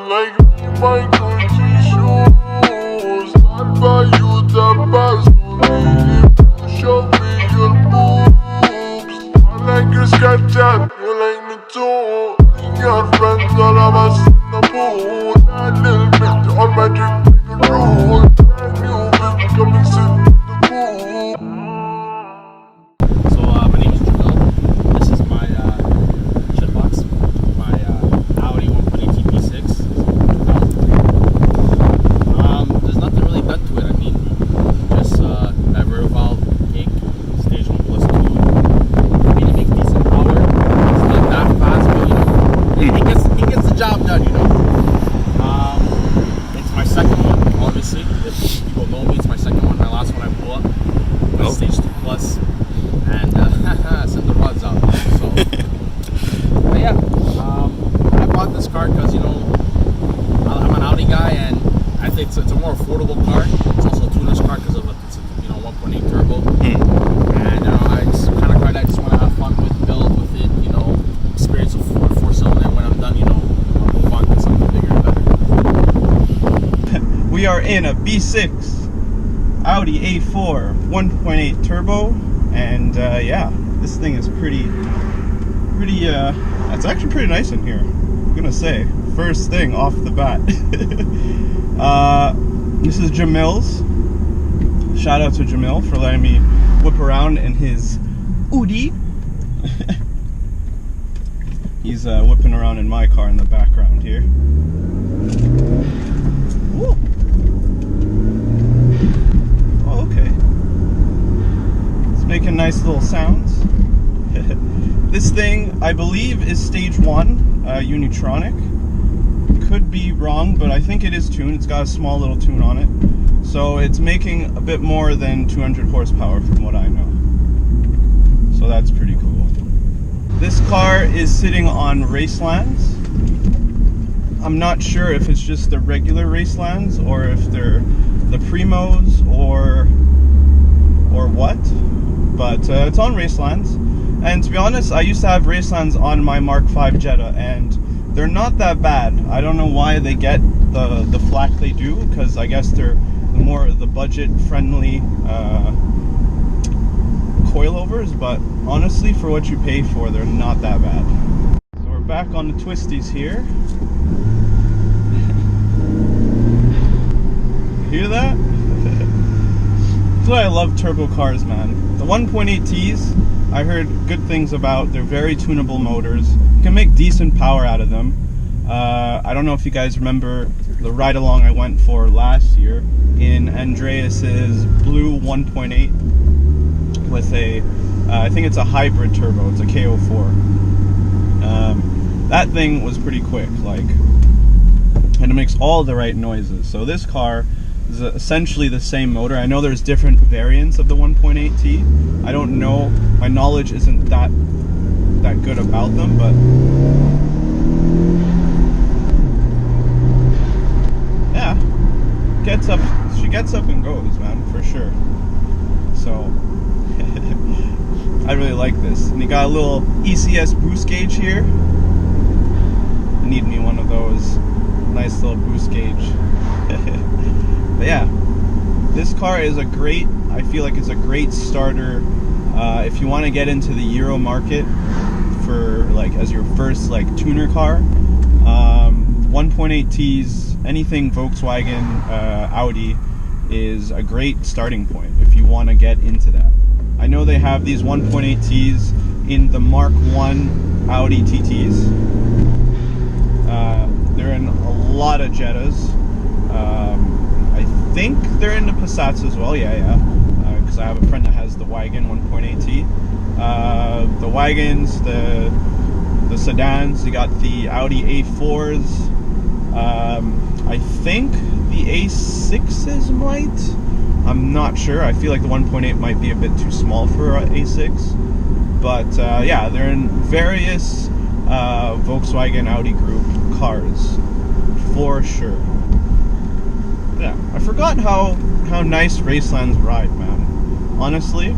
like me, my Gucci shoes. I'll buy you the best only if you show me your boobs. I like your Snapchat, you like me too. Bring your friends, all of us in the pool. That little bitch on my drink like a drool. Brand new bitch, come and sit in the pool. So my name is Jamil. This is my shitbox, my Audi 1.8 T6. There's nothing really done to it. I mean, just diverter valve, cake, stage 1 plus 2. I mean, it makes decent power. It's not that fast, but you know, he gets the job done. You know. It's my second one, obviously. If people know me, it's my second one. My last one I blew up. My stage 2 plus. And send the rods out. So, but yeah, I bought this car because I'm an Audi guy, and I think it's a more affordable car. It's also a tuner's car because of it's 1.8 turbo, and it's the kind of car that I just want to have fun with, build with it, experience a four-cylinder. When I'm done, I'll move on to something bigger and better. We are in a B6 Audi A4 1.8 turbo. And yeah, this thing is pretty, it's actually pretty nice in here, I'm gonna say, first thing off the bat. This is Jamil's. Shout out to Jamil for letting me whip around in his Audi. He's whipping around in my car in the background here. Woo. Oh, okay. Making nice little sounds. This thing, I believe, is stage 1 Unitronic. Could be wrong, but I think it is tuned. It's got a small little tune on it, so it's making a bit more than 200 horsepower from what I know. So that's pretty cool. This car is sitting on Racelands. I'm not sure if it's just the regular Racelands or if they're the Primos or what. But it's on Racelands, and to be honest, I used to have Racelands on my Mark V Jetta, and they're not that bad. I don't know why they get the flack they do, because I guess they're more the budget-friendly coilovers, but honestly, for what you pay for, they're not that bad. So we're back on the twisties here. Hear that? That's why I love turbo cars, man. The 1.8Ts, I heard good things about. They're very tunable motors. You can make decent power out of them. I don't know if you guys remember the ride-along I went for last year in Andreas's blue 1.8 with a, I think it's a hybrid turbo. It's a KO4. That thing was pretty quick, and it makes all the right noises. So this car is essentially the same motor. I know there's different variants of the 1.8T. I don't know, my knowledge isn't that good about them, but yeah, she gets up and goes, man, for sure. So I really like this. And you got a little ECS boost gauge here. I need me one of those. Nice little boost gauge. But yeah, this car is I feel like it's a great starter if you want to get into the Euro market for as your first tuner car. 1.8Ts, anything Volkswagen, Audi is a great starting point if you want to get into that. I know they have these 1.8Ts in the Mark 1 Audi TTs. They're in a lot of Jettas. I think they're into Passats as well, yeah. Because I have a friend that has the Wagon 1.8T. The Wagons, the sedans, you got the Audi A4s. I think the A6s might. I'm not sure. I feel like the 1.8 might be a bit too small for A6. But yeah, they're in various Volkswagen Audi group cars for sure. Yeah, I forgot how nice Racelands ride, man. Honestly,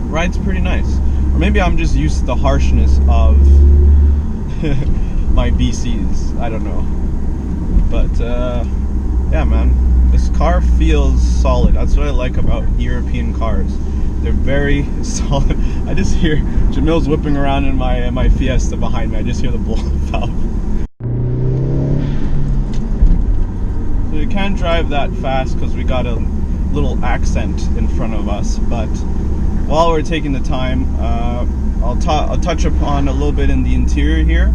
ride's pretty nice. Or maybe I'm just used to the harshness of my BCs. I don't know. But yeah, man, this car feels solid. That's what I like about European cars. They're very solid. I just hear Jamil's whipping around in my Fiesta behind me. I just hear the blow valve. So you can't drive that fast because we got a little accent in front of us. But while we're taking the time, I'll touch upon a little bit in the interior here.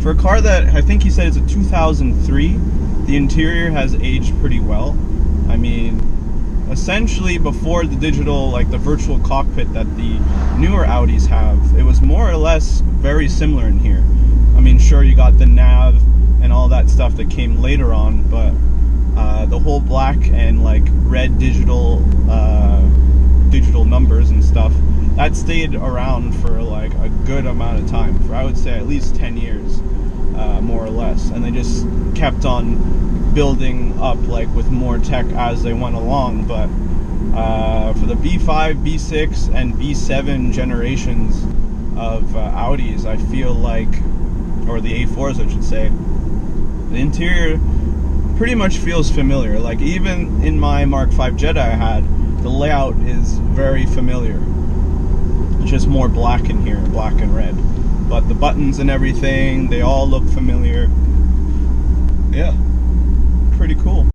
For a car that I think he said is a 2003, the interior has aged pretty well. I mean, essentially before the digital, like the virtual cockpit that the newer Audis have, it was more or less very similar in here. I mean, sure, you got the nav and all that stuff that came later on, but the whole black and like red digital numbers and stuff, that stayed around for like a good amount of time, for I would say at least 10 years, more or less. And they just kept on building up like with more tech as they went along. But for the B5, B6, and B7 generations of Audis, I feel like, or the A4s I should say, the interior pretty much feels familiar. Like even in my Mark V Jetta I had, the layout is very familiar. It's just more black in here, black and red. But the buttons and everything, they all look familiar. Yeah, pretty cool.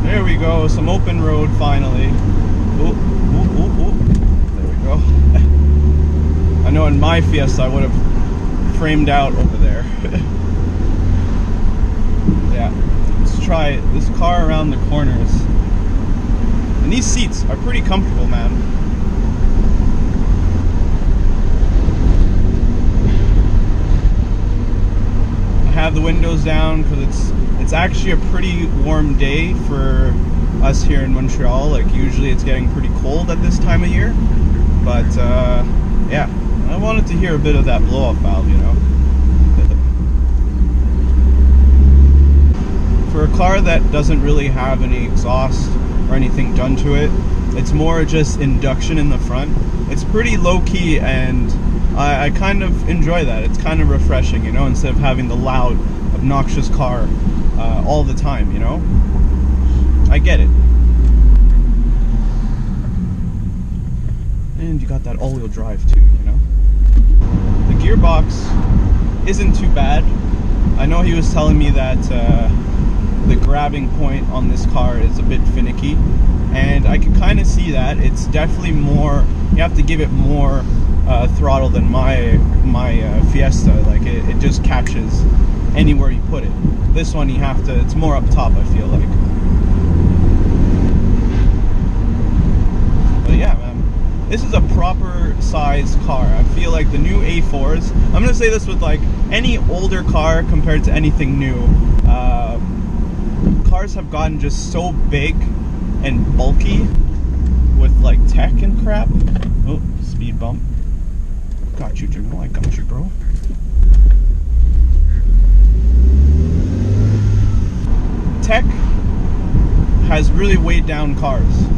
There we go, some open road finally. Ooh, ooh, ooh, ooh. There we go. I know in my Fiesta I would have framed out over there. Yeah, let's try this car around the corners. And these seats are pretty comfortable, man. I have the windows down because it's actually a pretty warm day for us here in Montreal. Like usually it's getting pretty cold at this time of year. But yeah, I wanted to hear a bit of that blow-off valve, you know. For a car that doesn't really have any exhaust or anything done to it, it's more just induction in the front. It's pretty low-key, and I kind of enjoy that. It's kind of refreshing, you know, instead of having the loud, obnoxious car all the time, you know. I get it. And you got that all-wheel drive too, you know. The gearbox isn't too bad. I know he was telling me that the grabbing point on this car is a bit finicky, and I can kind of see that. It's definitely more, you have to give it more throttle than my Fiesta. Like it just catches anywhere you put it. This one you have to, it's more up top, I feel like. But yeah, man, this is a proper size car. I feel like the new A4s, I'm gonna say this with like any older car compared to anything new, cars have gotten just so big and bulky with like tech and crap. Oh, speed bump. Got you, Jamil. I got you, bro. Tech has really weighed down cars.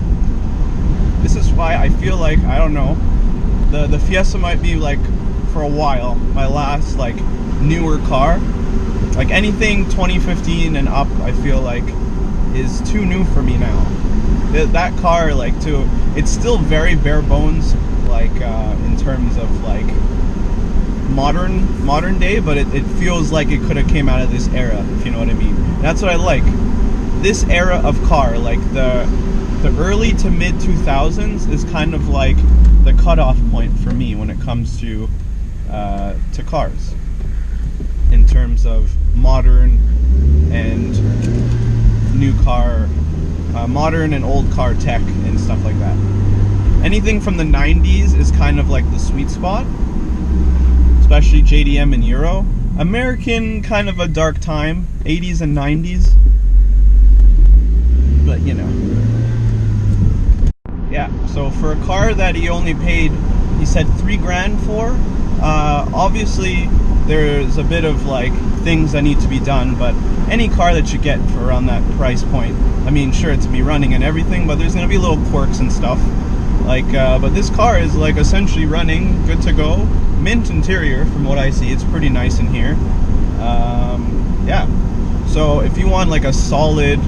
This is why I feel like, I don't know, the Fiesta might be like, for a while, my last like newer car. Like anything 2015 and up, I feel like is too new for me now. That car, like, it's still very bare bones, like in terms of like modern day, but it feels like it could have came out of this era, if you know what I mean. And that's what I like. This era of car, like the early to mid 2000s, is kind of like the cutoff point for me when it comes to cars, in terms of modern and new car, modern and old car tech and stuff like that. Anything from the 90s is kind of like the sweet spot, especially JDM and Euro. American, kind of a dark time, 80s and 90s, but you know. Yeah, so for a car that he only paid, he said $3,000 for, obviously there's a bit of like things that need to be done, but any car that you get for around that price point, I mean, sure, it's to be running and everything, but there's gonna be little quirks and stuff. Like, but this car is like essentially running, good to go. Mint interior, from what I see, it's pretty nice in here. So if you want like a solid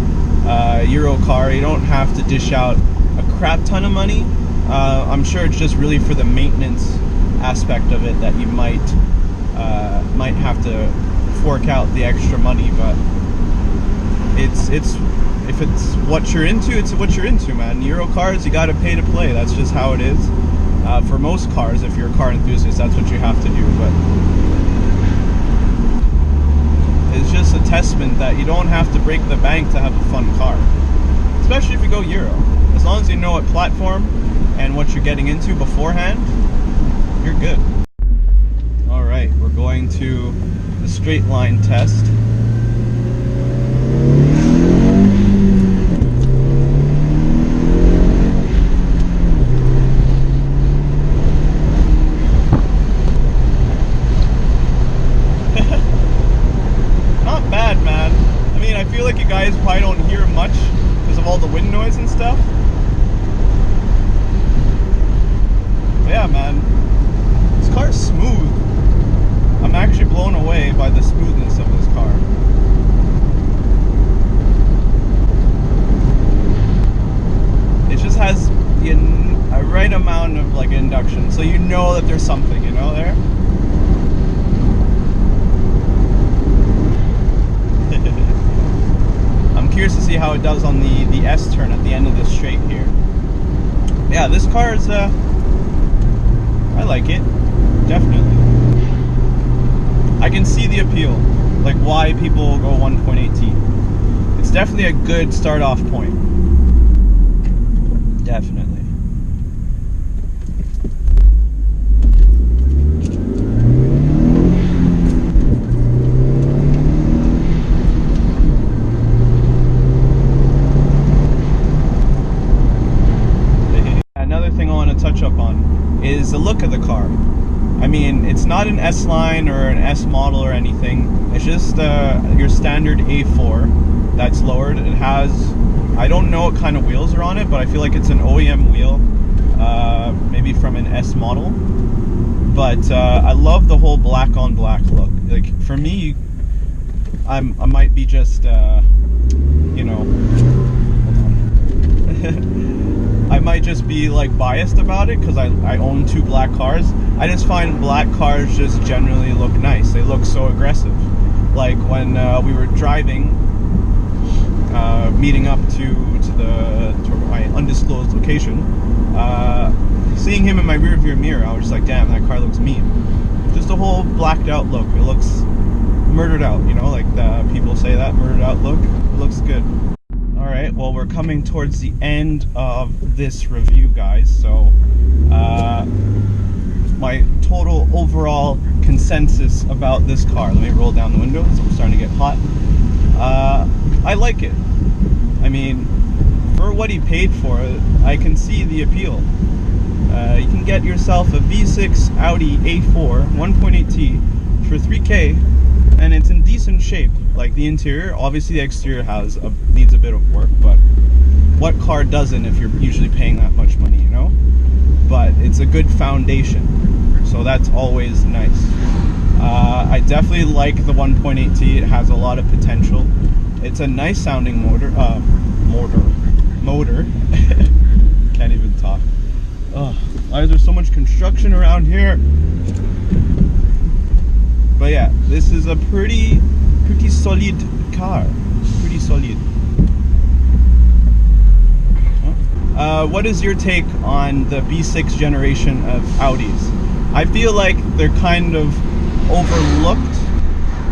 Euro car, you don't have to dish out a crap ton of money. I'm sure it's just really for the maintenance aspect of it that you might have to fork out the extra money, but it's if it's what you're into, it's what you're into, man. Euro cars, you gotta pay to play. That's just how it is. For most cars, if you're a car enthusiast, that's what you have to do, but it's just a testament that you don't have to break the bank to have a fun car, especially if you go Euro. As long as you know what platform and what you're getting into beforehand, you're good. Alright, we're going to the straight line test. Not bad, man. I mean, I feel like you guys probably don't hear much because of all the wind noise and stuff. But yeah, man, this car is smooth. I'm actually blown away by the smoothness of this car. It just has a right amount of like induction, so you know that there's something, you know, there. I'm curious to see how it does on the S turn at the end of this straight here. Yeah, this car is I like it, definitely. I can see the appeal, like why people go 1.8T. It's definitely a good start off point. Definitely. Another thing I want to touch up on is the look of the car. I mean, it's not an S line or an S model or anything. It's just your standard A4 that's lowered. It has, I don't know what kind of wheels are on it, but I feel like it's an OEM wheel, maybe from an S model. But I love the whole black on black look. Like for me, I might be just, you know, I might just be like biased about it because I own 2 black cars. I just find black cars just generally look nice. They look so aggressive. Like when we were driving, meeting up to my undisclosed location, seeing him in my rear view mirror, I was just like, damn, that car looks mean. Just a whole blacked out look. It looks murdered out, you know, like the people say that, murdered out look. It looks good. Alright, well, we're coming towards the end of this review, guys, so my total overall consensus about this car. Let me roll down the window because I'm starting to get hot. I like it. I mean, for what he paid for it, I can see the appeal. You can get yourself a V6 Audi A4 1.8T for $3K, and it's in decent shape. Like the interior, obviously the exterior needs a bit of work, but what car doesn't if you're usually paying that much money, you know? But it's a good foundation, so that's always nice. I definitely like the 1.8T. It has a lot of potential. It's a nice sounding motor. Can't even talk. Oh, why is there so much construction around here? But yeah, this is a pretty solid car. Pretty solid. What is your take on the B6 generation of Audis? I feel like they're kind of overlooked.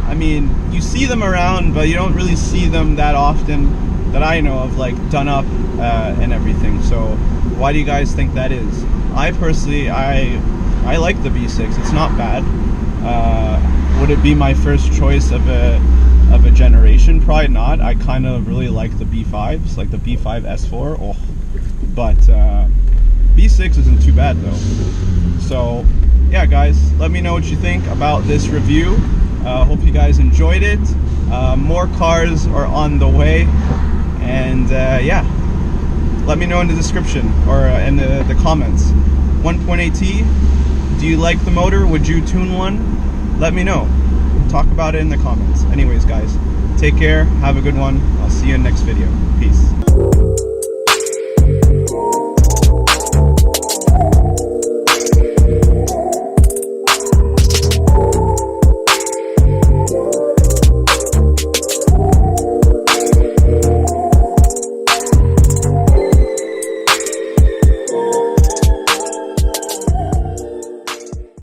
I mean, you see them around, but you don't really see them that often that I know of, like done up and everything. So why do you guys think that is? I personally, I like the B6. It's not bad. Would it be my first choice of a generation? Probably not. I kind of really like the B5s, like the B5 S4. Oh, but B6 isn't too bad though. So yeah, guys, let me know what you think about this review. Hope you guys enjoyed it. More cars are on the way, and yeah, let me know in the description or in the comments. 1.8T, do you like the motor? Would you tune one? Let me know. Talk about it in the comments. Anyways, guys, Take care. Have a good one. I'll see you in the next video. Peace.